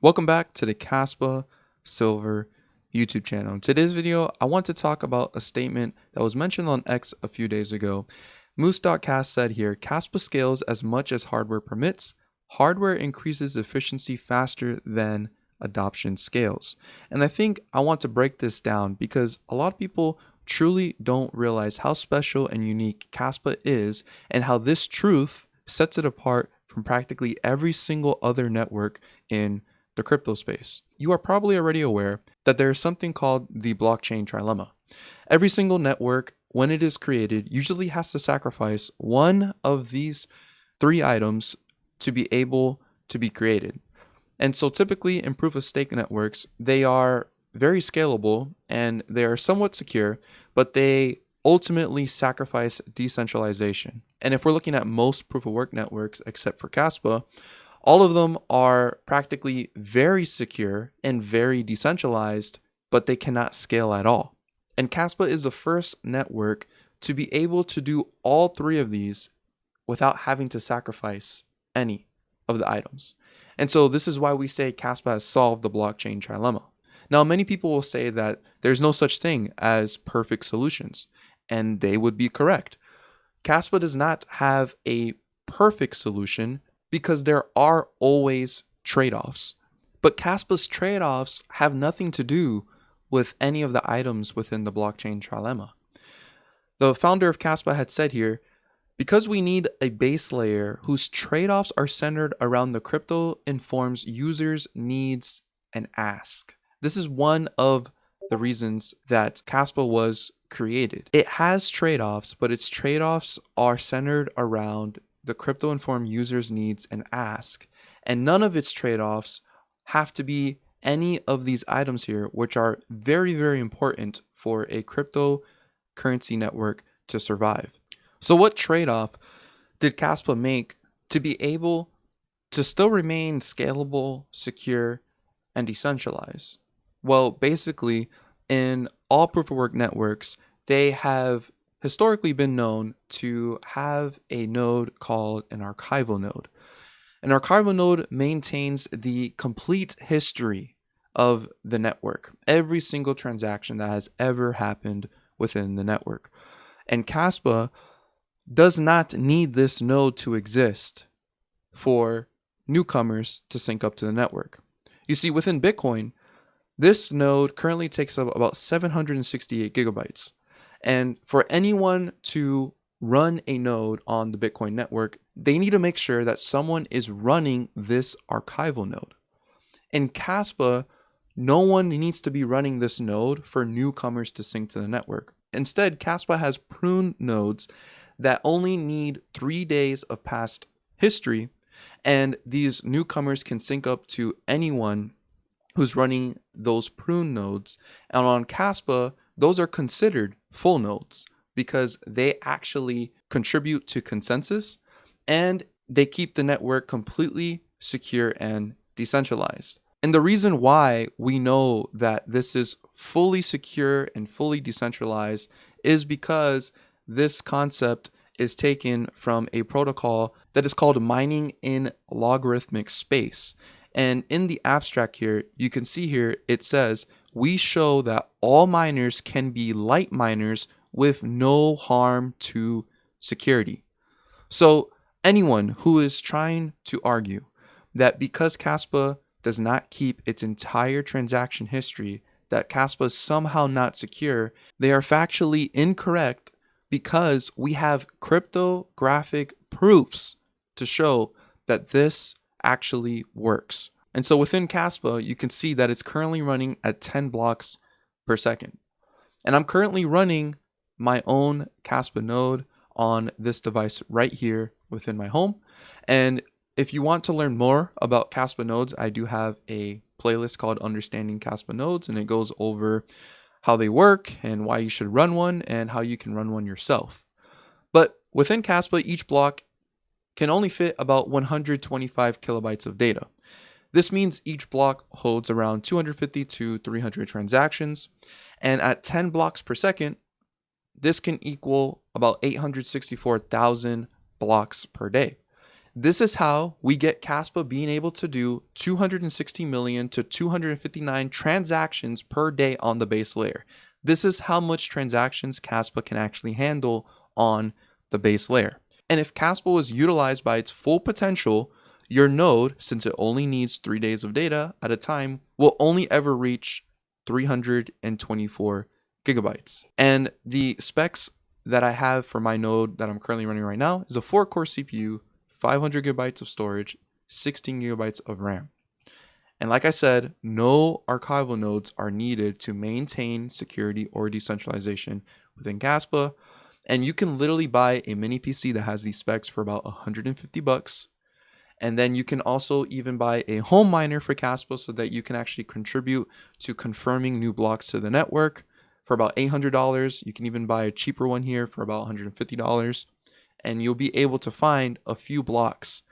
Welcome back to the Caspa Silver YouTube channel. In today's video, I want to talk about a statement that was mentioned on X a few days ago. Moose.cast said here, Caspa scales as much as hardware permits. Hardware increases efficiency faster than adoption scales. And I think I want to break this down because a lot of people truly don't realize how special and unique Caspa is and how this truth sets it apart from practically every single other network in the crypto space. You are probably already aware that there is something called the blockchain trilemma. Every single network, when it is created, usually has to sacrifice one of these three items to be able to be created. And so typically in proof of stake networks, they are very scalable and they are somewhat secure, but they ultimately sacrifice decentralization. And if we're looking at most proof of work networks, except for Caspa, all of them are practically very secure and very decentralized, but they cannot scale at all. And Caspa is the first network to be able to do all three of these without having to sacrifice any of the items. And so this is why we say Caspa has solved the blockchain trilemma. Now, many people will say that there's no such thing as perfect solutions, and they would be correct. Caspa does not have a perfect solution because there are always trade-offs. But Caspa's trade-offs have nothing to do with any of the items within the blockchain trilemma. The founder of Caspa had said here, because we need a base layer whose trade-offs are centered around the crypto informs users' needs and ask. This is one of the reasons that Caspa was created. It has trade-offs, but its trade-offs are centered around the crypto-informed users' needs and ask. And none of its trade-offs have to be any of these items here, which are very, very important for a cryptocurrency network to survive. So what trade-off did Caspa make to be able to still remain scalable, secure, and decentralized? Well, basically, in all proof-of-work networks, they have historically been known to have a node called an archival node. An archival node maintains the complete history of the network, every single transaction that has ever happened within the network. And Caspa does not need this node to exist for newcomers to sync up to the network. You see, within Bitcoin, this node currently takes up about 768 gigabytes. And for anyone to run a node on the Bitcoin network, they need to make sure that someone is running this archival node. In Caspa, no one needs to be running this node for newcomers to sync to the network. Instead, Caspa has pruned nodes that only need 3 days of past history, and these newcomers can sync up to anyone who's running those prune nodes. And on Caspa, those are considered full nodes because they actually contribute to consensus and they keep the network completely secure and decentralized. And the reason why we know that this is fully secure and fully decentralized is because this concept is taken from a protocol that is called mining in logarithmic space. And in the abstract here, you can see here, it says, we show that all miners can be light miners with no harm to security. So anyone who is trying to argue that because Caspa does not keep its entire transaction history, that Caspa is somehow not secure, they are factually incorrect because we have cryptographic proofs to show that this actually works. And so within Caspa, you can see that it's currently running at 10 blocks per second. And I'm currently running my own Caspa node on this device right here within my home. And if you want to learn more about Caspa nodes, I do have a playlist called Understanding Caspa Nodes, and it goes over how they work and why you should run one and how you can run one yourself. But within Caspa, each block can only fit about 125 kilobytes of data. This means each block holds around 250 to 300 transactions, and at 10 blocks per second, this can equal about 864,000 blocks per day. This is how we get Caspa being able to do 260 million to 259 transactions per day on the base layer. This is how much transactions Caspa can actually handle on the base layer. And if Caspa was utilized by its full potential, your node, since it only needs 3 days of data at a time, will only ever reach 324 gigabytes. And the specs that I have for my node that I'm currently running right now is a 4-core CPU, 500 gigabytes of storage, 16 gigabytes of RAM. And like I said, no archival nodes are needed to maintain security or decentralization within Caspa. And you can literally buy a mini PC that has these specs for about $150. And then you can also even buy a home miner for Caspa so that you can actually contribute to confirming new blocks to the network for about $800. You can even buy a cheaper one here for about $150. And you'll be able to find a few blocks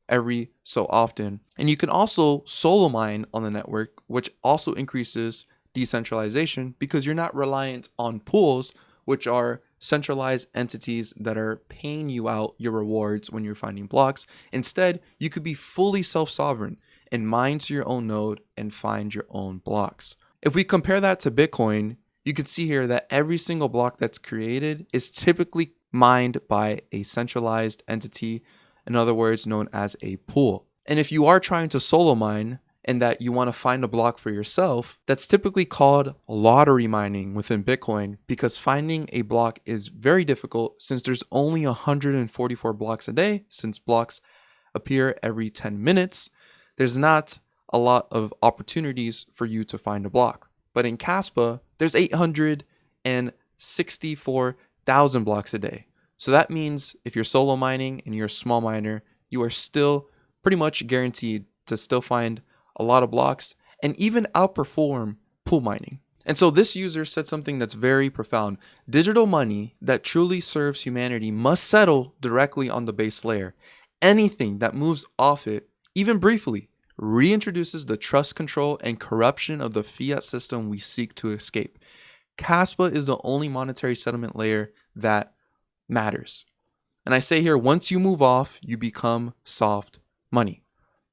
every so often. And you can also solo mine on the network, which also increases decentralization because you're not reliant on pools, which are centralized entities that are paying you out your rewards when you're finding blocks. Instead, you could be fully self-sovereign and mine to your own node and find your own blocks. If we compare that to Bitcoin, you can see here that every single block that's created is typically mined by a centralized entity, in other words, known as a pool. And if you are trying to solo mine and that you want to find a block for yourself, that's typically called lottery mining within Bitcoin because finding a block is very difficult since there's only 144 blocks a day. Since blocks appear every 10 minutes, there's not a lot of opportunities for you to find a block. But in Caspa, there's 864,000 blocks a day. So that means if you're solo mining and you're a small miner, you are still pretty much guaranteed to still find a lot of blocks and even outperform pool mining. And so this user said something that's very profound. Digital money that truly serves humanity must settle directly on the base layer. Anything that moves off it, even briefly, reintroduces the trust, control, and corruption of the fiat system we seek to escape. Caspa is the only monetary settlement layer that matters. And I say here, once you move off, you become soft money.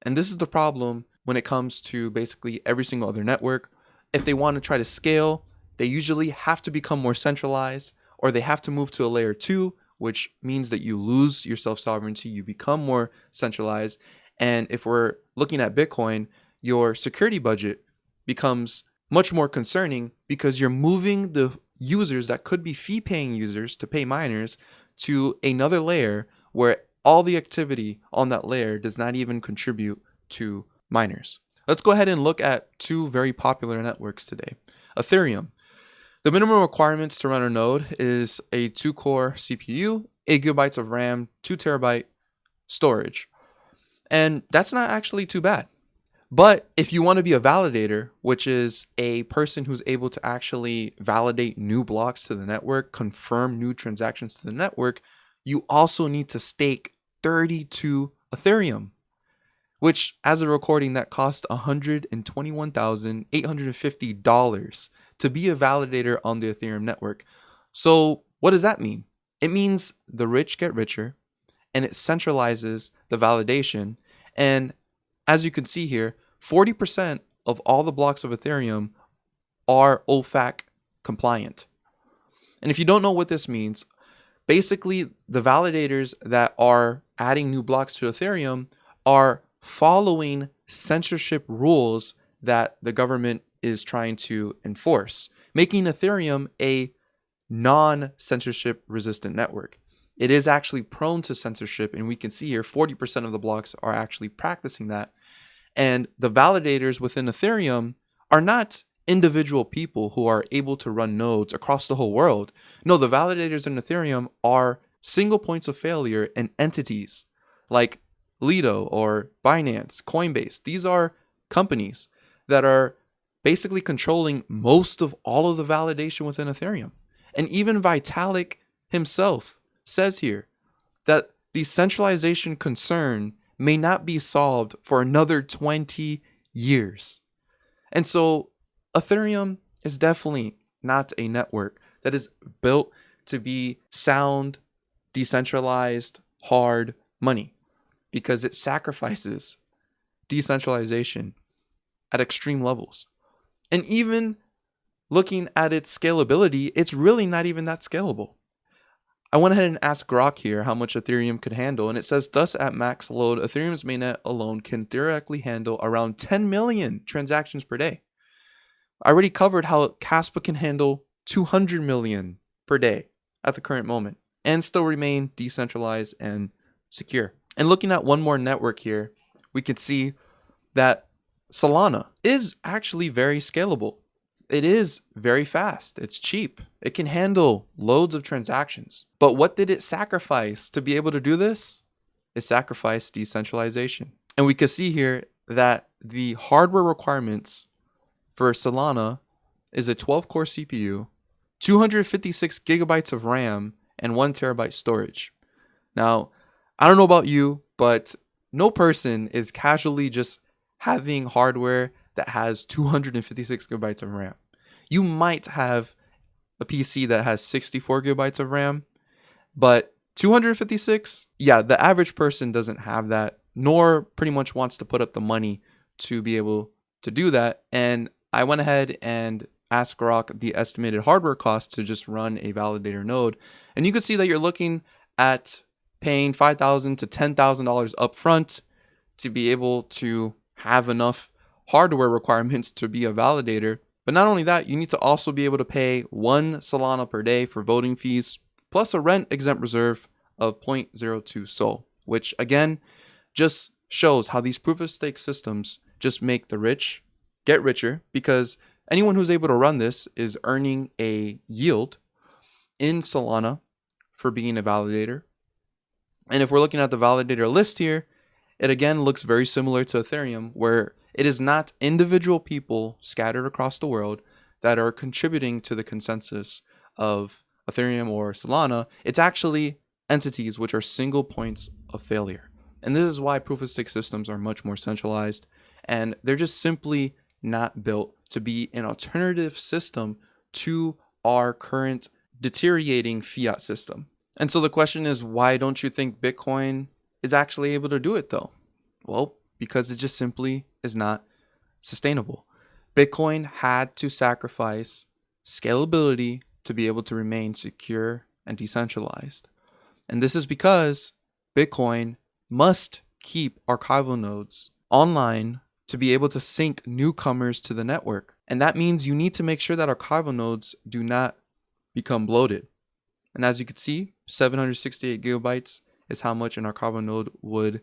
And this is the problem when it comes to basically every single other network. If they want to try to scale, they usually have to become more centralized, or they have to move to a layer 2, which means that you lose your self-sovereignty, you become more centralized. And if we're looking at Bitcoin, your security budget becomes much more concerning because you're moving the users that could be fee-paying users to pay miners to another layer where all the activity on that layer does not even contribute to miners. Let's go ahead and look at two very popular networks today. Ethereum. The minimum requirements to run a node is a 2-core CPU, 8 gigabytes of RAM, 2 terabyte storage. And that's not actually too bad. But if you want to be a validator, which is a person who's able to actually validate new blocks to the network, confirm new transactions to the network, you also need to stake 32 Ethereum, which as a recording that cost $121,850 to be a validator on the Ethereum network. So what does that mean? It means the rich get richer and it centralizes the validation. And as you can see here, 40% of all the blocks of Ethereum are OFAC compliant. And if you don't know what this means, basically the validators that are adding new blocks to Ethereum are following censorship rules that the government is trying to enforce, making Ethereum a non-censorship resistant network. It is actually prone to censorship, and we can see here 40% of the blocks are actually practicing that. And the validators within Ethereum are not individual people who are able to run nodes across the whole world. No, the validators in Ethereum are single points of failure and entities like Lido or Binance, Coinbase. These are companies that are basically controlling most of all of the validation within Ethereum. And even Vitalik himself says here that the centralization concern may not be solved for another 20 years. And so Ethereum is definitely not a network that is built to be sound, decentralized, hard money. because it sacrifices decentralization at extreme levels. And even looking at its scalability, it's really not even that scalable. I went ahead and asked Grok here how much Ethereum could handle, and it says, thus at max load, Ethereum's mainnet alone can theoretically handle around 10 million transactions per day. I already covered how Caspa can handle 200 million per day at the current moment and still remain decentralized and secure. And looking at one more network here, we can see that Solana is actually very scalable. It is very fast. It's cheap. It can handle loads of transactions. But what did it sacrifice to be able to do this? It sacrificed decentralization. And we can see here that the hardware requirements for Solana is a 12-core CPU, 256 gigabytes of RAM, and 1 terabyte storage. Now, I don't know about you, but no person is casually just having hardware that has 256 gigabytes of RAM. You might have a PC that has 64 gigabytes of RAM, but 256? Yeah, the average person doesn't have that, nor pretty much wants to put up the money to be able to do that. And I went ahead and asked Grok the estimated hardware cost to just run a validator node. And you can see that you're looking at paying $5,000 to $10,000 upfront to be able to have enough hardware requirements to be a validator. But not only that, you need to also be able to pay 1 Solana per day for voting fees, plus a rent exempt reserve of 0.02 Sol, which again just shows how these proof of stake systems just make the rich get richer, because anyone who's able to run this is earning a yield in Solana for being a validator. And if we're looking at the validator list here, it again looks very similar to Ethereum, where it is not individual people scattered across the world that are contributing to the consensus of Ethereum or Solana. It's actually entities which are single points of failure. And this is why proof of stake systems are much more centralized, and they're just simply not built to be an alternative system to our current deteriorating fiat system. And so the question is, why don't you think Bitcoin is actually able to do it though? Well, because it just simply is not sustainable. Bitcoin had to sacrifice scalability to be able to remain secure and decentralized. And this is because Bitcoin must keep archival nodes online to be able to sync newcomers to the network. And that means you need to make sure that archival nodes do not become bloated. And as you can see, 768 gigabytes is how much an archival node would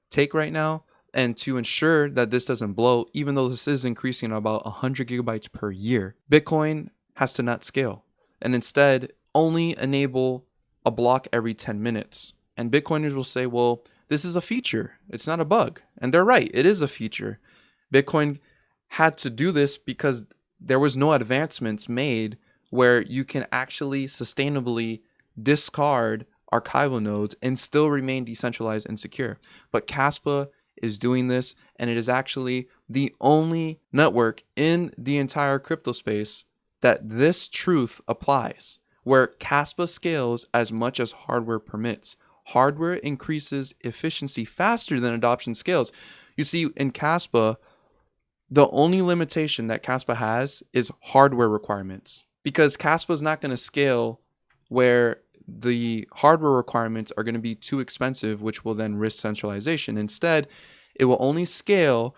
take right now. And to ensure that this doesn't blow, even though this is increasing about 100 gigabytes per year, Bitcoin has to not scale and instead only enable a block every 10 minutes. And Bitcoiners will say, well, this is a feature. It's not a bug. And they're right. It is a feature. Bitcoin had to do this because there was no advancements made where you can actually sustainably discard archival nodes and still remain decentralized and secure. But Caspa is doing this, and it is actually the only network in the entire crypto space that this truth applies, where Caspa scales as much as hardware permits. Hardware increases efficiency faster than adoption scales. You see, in Caspa, the only limitation that Caspa has is hardware requirements, because Caspa is not going to scale where the hardware requirements are going to be too expensive, which will then risk centralization. Instead, it will only scale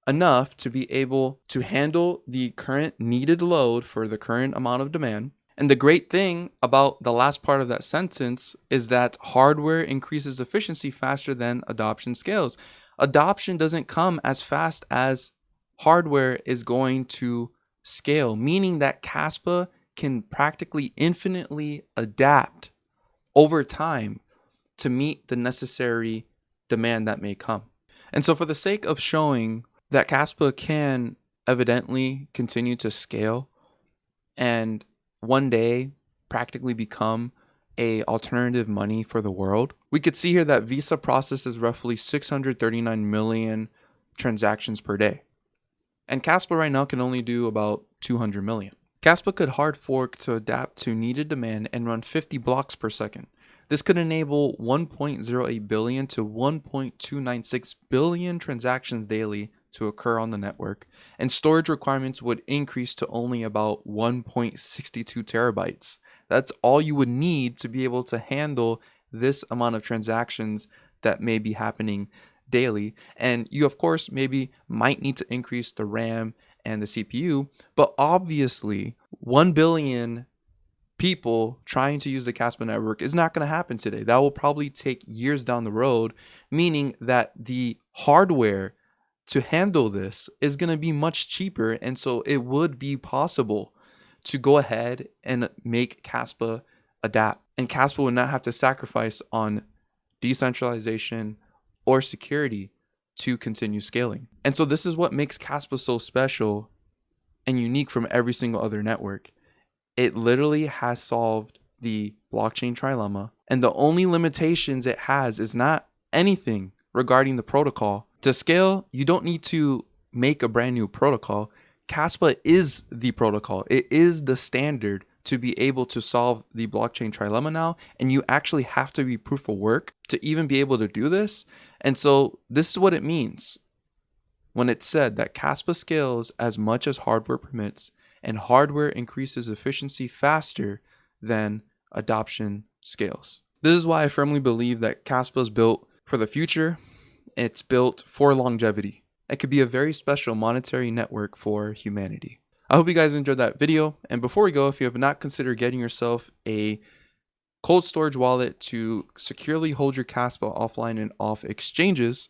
enough to be able to handle the current needed load for the current amount of demand. And the great thing about the last part of that sentence is that hardware increases efficiency faster than adoption scales. Adoption doesn't come as fast as hardware is going to scale, meaning that Caspa can practically infinitely adapt over time to meet the necessary demand that may come. And so for the sake of showing that Caspa can evidently continue to scale and one day practically become a alternative money for the world, we could see here that Visa processes roughly 639 million transactions per day. And Caspa right now can only do about 200 million. Caspa could hard fork to adapt to needed demand and run 50 blocks per second. This could enable 1.08 billion to 1.296 billion transactions daily to occur on the network, and storage requirements would increase to only about 1.62 terabytes. That's all you would need to be able to handle this amount of transactions that may be happening daily. And you, of course, maybe might need to increase the RAM and the CPU, but obviously 1 billion people trying to use the Caspa network is not going to happen today. That will probably take years down the road, meaning that the hardware to handle this is going to be much cheaper. And so it would be possible to go ahead and make Caspa adapt. And Caspa would not have to sacrifice on decentralization or security to continue scaling. And so this is what makes Caspa so special and unique from every single other network. It literally has solved the blockchain trilemma, and the only limitations it has is not anything regarding the protocol. To scale, you don't need to make a brand new protocol. Caspa is the protocol. It is the standard to be able to solve the blockchain trilemma now, and you actually have to be proof of work to even be able to do this. And so this is what it means when it's said that Caspa scales as much as hardware permits, and hardware increases efficiency faster than adoption scales. This is why I firmly believe that Caspa is built for the future. It's built for longevity. It could be a very special monetary network for humanity. I hope you guys enjoyed that video. And before we go, if you have not considered getting yourself a cold storage wallet to securely hold your Caspa offline and off exchanges,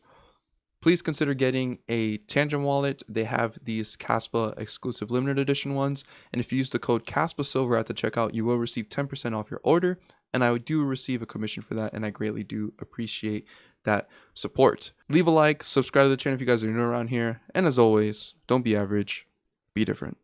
please consider getting a Tangem Wallet. They have these Caspa exclusive limited edition ones. And if you use the code Caspa Silver at the checkout, you will receive 10% off your order. And I do receive a commission for that, and I greatly do appreciate that support. Leave a like, subscribe to the channel if you guys are new around here. And as always, don't be average, be different.